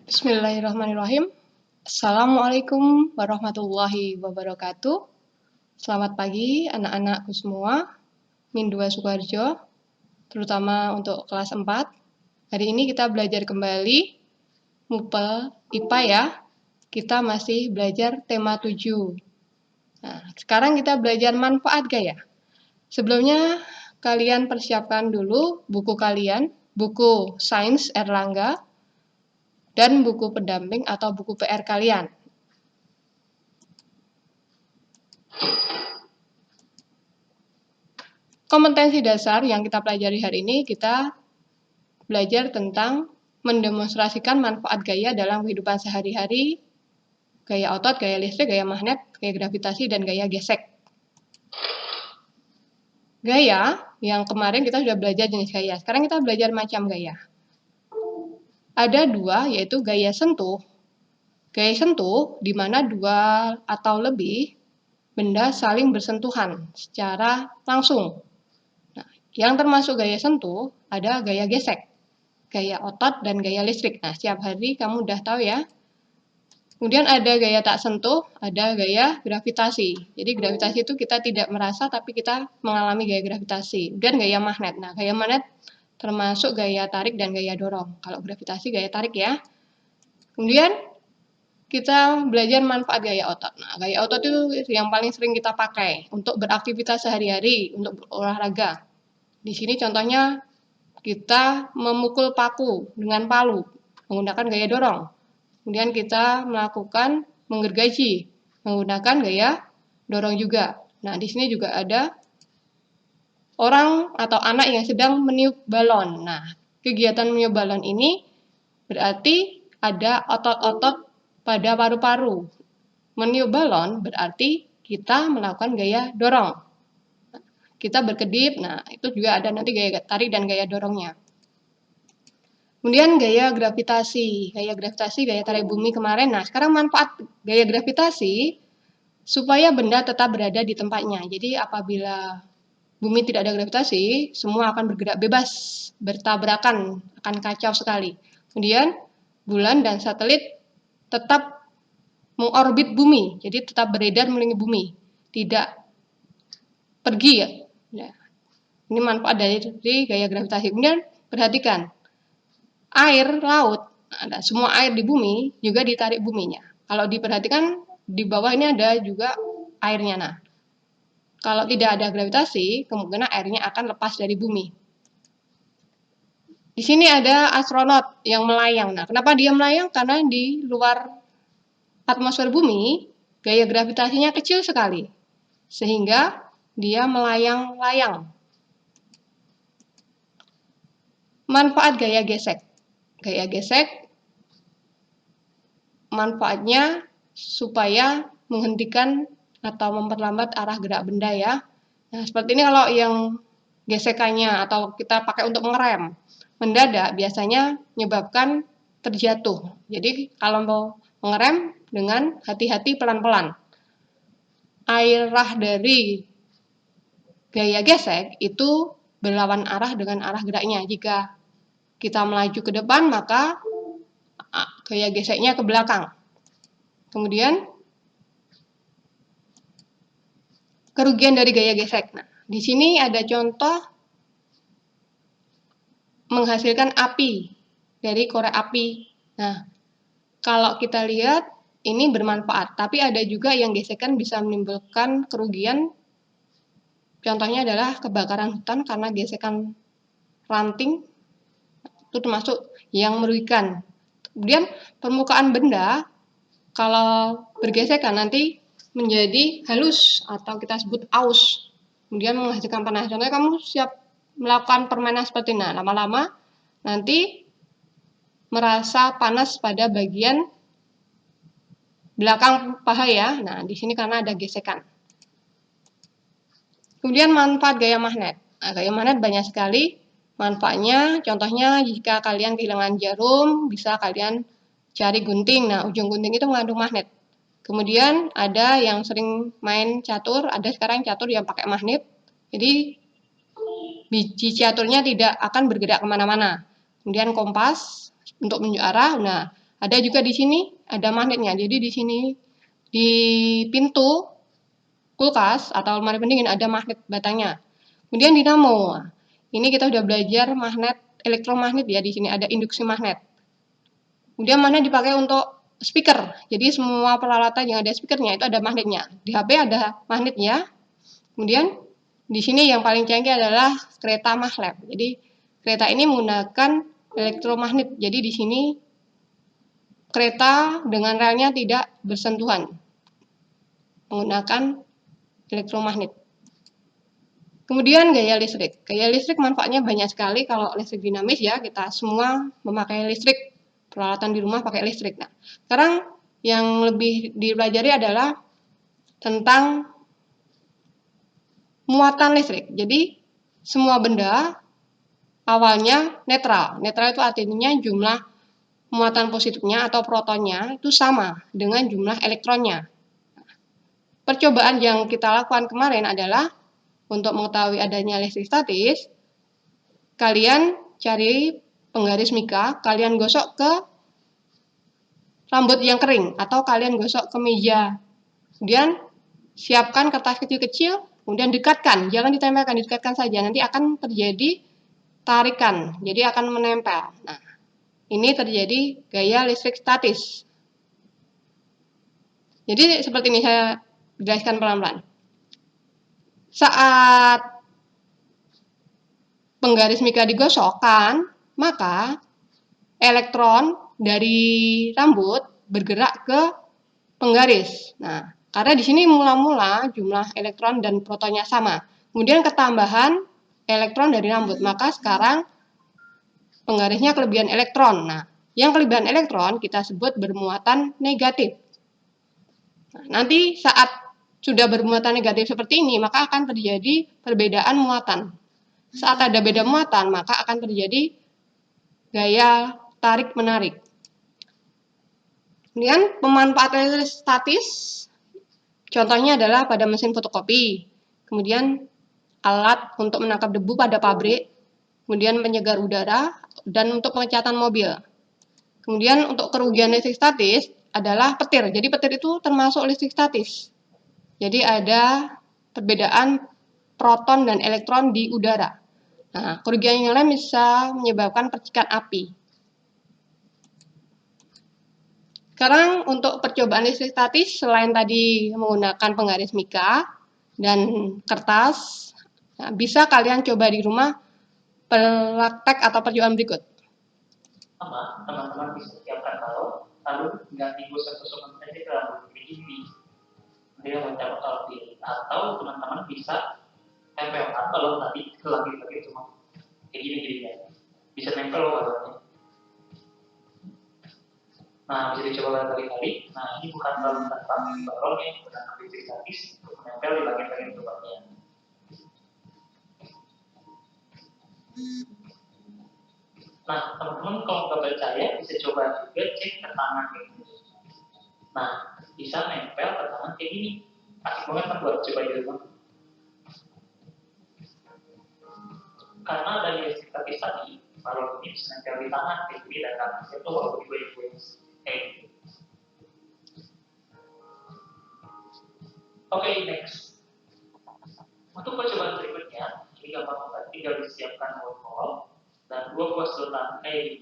Bismillahirrahmanirrahim. Assalamualaikum warahmatullahi wabarakatuh. Selamat pagi anak-anakku semua, Min 2 Sukoharjo, terutama untuk kelas 4. Hari ini kita belajar kembali MUPEL IPA ya. Kita masih belajar tema 7. Nah, sekarang kita belajar manfaat gaya. Sebelumnya kalian persiapkan dulu buku kalian, buku Sains Erlangga, dan buku pendamping atau buku PR kalian. Kompetensi dasar yang kita pelajari hari ini, kita belajar tentang mendemonstrasikan manfaat gaya dalam kehidupan sehari-hari, gaya otot, gaya listrik, gaya magnet, gaya gravitasi, dan gaya gesek. Gaya, yang kemarin kita sudah belajar jenis gaya, sekarang kita belajar macam gaya. Ada dua, yaitu gaya sentuh. Gaya sentuh, di mana dua atau lebih benda saling bersentuhan secara langsung. Nah, yang termasuk gaya sentuh ada gaya gesek, gaya otot, dan gaya listrik. Nah, setiap hari kamu udah tahu ya. Kemudian ada gaya tak sentuh, ada gaya gravitasi. Jadi gravitasi itu kita tidak merasa, tapi kita mengalami gaya gravitasi. Kemudian gaya magnet. Nah, gaya magnet termasuk gaya tarik dan gaya dorong. Kalau gravitasi gaya tarik ya. Kemudian kita belajar manfaat gaya otot. Nah, gaya otot itu yang paling sering kita pakai untuk beraktivitas sehari-hari, untuk berolahraga. Di sini contohnya kita memukul paku dengan palu menggunakan gaya dorong. Kemudian kita melakukan menggergaji menggunakan gaya dorong juga. Nah, di sini juga ada orang atau anak yang sedang meniup balon. Nah, kegiatan meniup balon ini berarti ada otot-otot pada paru-paru. Meniup balon berarti kita melakukan gaya dorong. Kita berkedip, nah itu juga ada nanti gaya tarik dan gaya dorongnya. Kemudian gaya gravitasi, gaya tarik bumi kemarin. Nah, sekarang manfaat gaya gravitasi supaya benda tetap berada di tempatnya. Jadi apabila bumi tidak ada gravitasi, semua akan bergerak bebas, bertabrakan, akan kacau sekali. Kemudian bulan dan satelit tetap mengorbit bumi, jadi tetap beredar mengelilingi bumi, tidak pergi ya. Nah, ini manfaat dari gaya gravitasi. Kemudian perhatikan, air laut, ada semua air di bumi juga ditarik buminya. Kalau diperhatikan di bawah ini ada juga airnya. Nah, kalau tidak ada gravitasi, kemungkinan airnya akan lepas dari bumi. Di sini ada astronot yang melayang. Nah, kenapa dia melayang? Karena di luar atmosfer bumi, gaya gravitasinya kecil sekali, sehingga dia melayang-layang. Manfaat gaya gesek. Gaya gesek manfaatnya supaya menghentikan atau memperlambat arah gerak benda ya. Nah, seperti ini kalau yang gesekannya atau kita pakai untuk mengerem mendadak biasanya menyebabkan terjatuh. Jadi kalau mau mengerem dengan hati-hati pelan-pelan. Arah dari gaya gesek itu berlawan arah dengan arah geraknya. Jika kita melaju ke depan, maka gaya geseknya ke belakang. Kemudian kerugian dari gaya gesek. Nah, di sini ada contoh menghasilkan api dari korek api. Nah, kalau kita lihat ini bermanfaat, tapi ada juga yang gesekan bisa menimbulkan kerugian. Contohnya adalah kebakaran hutan karena gesekan ranting, itu termasuk yang merugikan. Kemudian permukaan benda kalau bergesekan nanti menjadi halus atau kita sebut aus. Kemudian menghasilkan panas. Contohnya kamu siap melakukan permainan seperti ini. Nah, lama-lama nanti merasa panas pada bagian belakang paha ya. Nah, di sini karena ada gesekan. Kemudian manfaat gaya magnet. Nah, gaya magnet banyak sekali manfaatnya. Contohnya jika kalian kehilangan jarum, bisa kalian cari gunting. Nah, ujung gunting itu mengandung magnet. Kemudian ada yang sering main catur, ada sekarang catur yang pakai magnet. Jadi biji caturnya tidak akan bergerak kemana-mana. Kemudian kompas untuk menunjuk arah. Nah, Ada juga di sini ada magnetnya. Jadi di sini di pintu kulkas atau lemari pendingin ada magnet batangnya. Kemudian dinamo. Ini kita udah belajar magnet elektromagnet ya, di sini ada induksi magnet. Kemudian magnet dipakai untuk speaker. Jadi semua peralatan yang ada speakernya itu ada magnetnya. Di HP ada magnetnya. Kemudian di sini yang paling canggih adalah kereta maglev. Jadi kereta ini menggunakan elektromagnet. Jadi di sini kereta dengan relnya tidak bersentuhan, menggunakan elektromagnet. Kemudian gaya listrik. Gaya listrik manfaatnya banyak sekali. Kalau listrik dinamis ya, kita semua memakai listrik. Peralatan di rumah pakai listrik. Nah, sekarang yang lebih dipelajari adalah tentang muatan listrik. Jadi, semua benda awalnya netral. Netral itu artinya jumlah muatan positifnya atau protonnya itu sama dengan jumlah elektronnya. Percobaan yang kita lakukan kemarin adalah untuk mengetahui adanya listrik statis, kalian cari penggaris mika, kalian gosok ke rambut yang kering atau kalian gosok ke meja. Kemudian siapkan kertas kecil-kecil, kemudian dekatkan, jangan ditempelkan, didekatkan saja. Nanti akan terjadi tarikan, jadi akan menempel. Nah, ini terjadi gaya listrik statis. Jadi seperti ini saya jelaskan pelan-pelan. Saat penggaris mika digosokkan, maka elektron dari rambut bergerak ke penggaris. Nah, karena di sini mula-mula jumlah elektron dan protonnya sama. Kemudian ketambahan elektron dari rambut, maka sekarang penggarisnya kelebihan elektron. Nah, yang kelebihan elektron kita sebut bermuatan negatif. Nah, nanti saat sudah bermuatan negatif seperti ini, maka akan terjadi perbedaan muatan. Saat ada beda muatan, maka akan terjadi gaya tarik-menarik. Kemudian pemanfaatan listrik statis, contohnya adalah pada mesin fotokopi, kemudian alat untuk menangkap debu pada pabrik, kemudian penyegar udara, dan untuk pengecatan mobil. Kemudian untuk kerugian listrik statis adalah petir. Jadi petir itu termasuk listrik statis. Jadi ada perbedaan proton dan elektron di udara. Nah, kerugian yang lain bisa menyebabkan percikan api. Sekarang untuk percobaan listrik statis, selain tadi menggunakan penggaris mika dan kertas, nah, bisa kalian coba di rumah praktek atau percobaan berikut. Teman-teman bisa siapkan balon, lalu ganti gosok-gosok saja ke rambut ini. Dia mencapai kalori. Atau teman-teman bisa tempelkan balon tadi ke langit-langit cuma kayak gini jadinya. Bisa nempel loh balonnya. Nah, bisa dicoba berkali-kali. Nah, ini bukan balon terbang, ini balon yang menggunakan listrik statis untuk menempel di langit-langit tempatnya. Nah, teman-teman kalau nggak percaya bisa coba juga cek ke tangan kayak gini. Nah, bisa nempel ke tangan kayak gini. Asik banget kan buat coba di rumah. Karena dari listrik statis tadi, balon ini bisa nempel di tangan kayak gini dan tangannya tuh kalau digoyang-goyang kayak gini. Oke, next. Untuk percobaan berikutnya, ini gampang banget, tinggal disiapkan botol dan 2 buah sedotan kayak gini.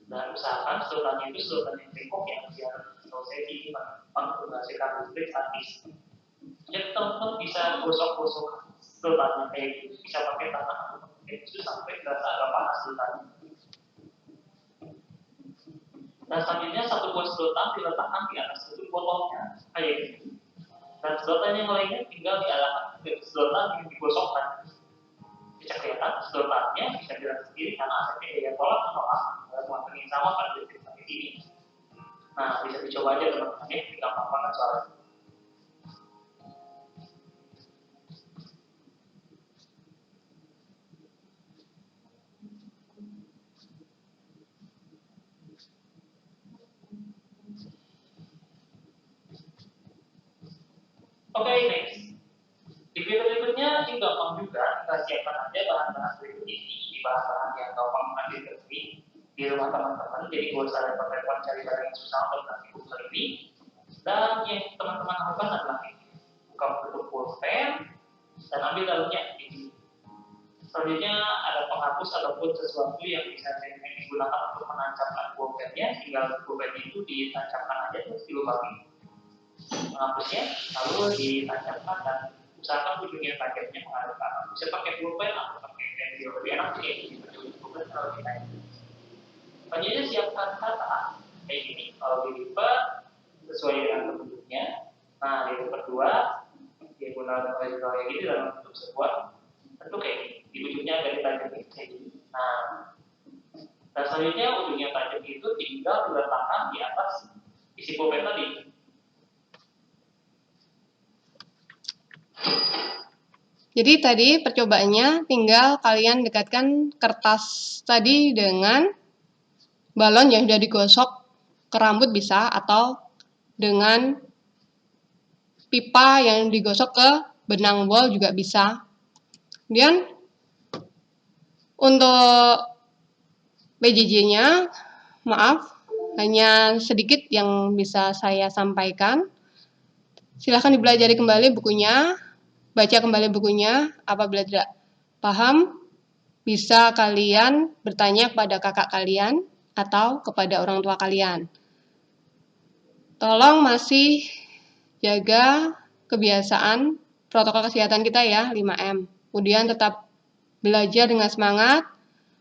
Dan usahakan sedotannya itu sedotan yang bengkok ya, biar prosesi menghasilkan listrik statis. Jadi teman-teman bisa gosok-gosok sedotannya kayak gitu, bisa pakai tangan atau pakai tisu sampai terasa agak panas sedotannya. Dan selanjutnya satu buah sedotan diletakkan di atas satu botolnya kayak gini. Dan sedotan yang lainnya tinggal diarahkan ke sedotan yang digosokkan. Bisa kelihatan sedotannya bisa gerak sendiri karena asapnya daya tolak menolak dalam muatan yang sama pada listrik statis ini. Nah, bisa dicoba aja teman-teman ya, ini gampang banget soalnya. Oke, next. Di video berikutnya ini gampang juga, kita siapkan aja bahan-bahan berikut ini, di bahan-bahan yang gampang nanti terpilih. di rumah teman-teman, jadi gak usah repot-repot cari barang yang susah untuk nanti buka ini. Dan yang teman-teman lakukan adalah buka tutup pulpen dan ambil dalamnya ini. Selanjutnya ada penghapus ataupun sesuatu yang bisa digunakan untuk menancapkan pulpennya, tinggal pulpen itu ditancapkan aja terus dilubangi penghapusnya, lalu ditancapkan dan usahakan ujungnya tajamnya menghadap ke atas. Bisa pakai pulpen atau pakai pensil, lebih enak sih kayak gini, ujung pulpen kalau kita ini. Selanjutnya siapkan kata kayak gini, kalau dilipat sesuai dengan bentuknya. Nah, yang kedua diagonal dan horizontal kayak gini dalam bentuk sebuah bentuk kayak gini. Di ujungnya agak ditajam kayak gini. Nah, dan selanjutnya ujungnya tajam itu tinggal diletakkan di atas isi pulpen tadi. Jadi tadi percobaannya tinggal kalian dekatkan kertas tadi dengan balon yang sudah digosok ke rambut bisa, atau dengan pipa yang digosok ke benang wol juga bisa. Kemudian untuk PJJ-nya, maaf, hanya sedikit yang bisa saya sampaikan. Silahkan dipelajari kembali bukunya, baca kembali bukunya. Apabila tidak paham, bisa kalian bertanya kepada kakak kalian atau kepada orang tua kalian. Tolong masih jaga kebiasaan protokol kesehatan kita ya, 5M. Kemudian tetap belajar dengan semangat,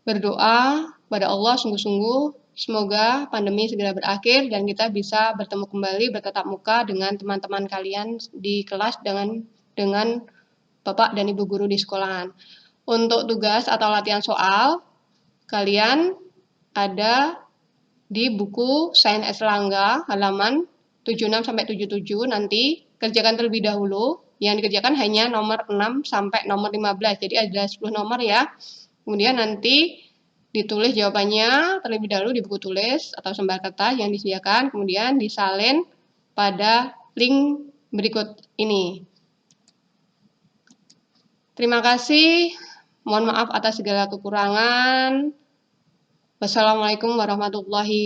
berdoa pada Allah sungguh-sungguh, semoga pandemi segera berakhir dan kita bisa bertemu kembali bertatap muka dengan teman-teman kalian di kelas dengan Bapak dan Ibu guru di sekolahan. Untuk tugas atau latihan soal, kalian ada di buku Sains Erlangga halaman 76-77, nanti kerjakan terlebih dahulu. Yang dikerjakan hanya nomor 6 sampai nomor 15, jadi ada 10 nomor ya. Kemudian nanti ditulis jawabannya terlebih dahulu di buku tulis atau lembar kertas yang disediakan, kemudian disalin pada link berikut ini. Terima kasih, mohon maaf atas segala kekurangan. Wassalamualaikum warahmatullahi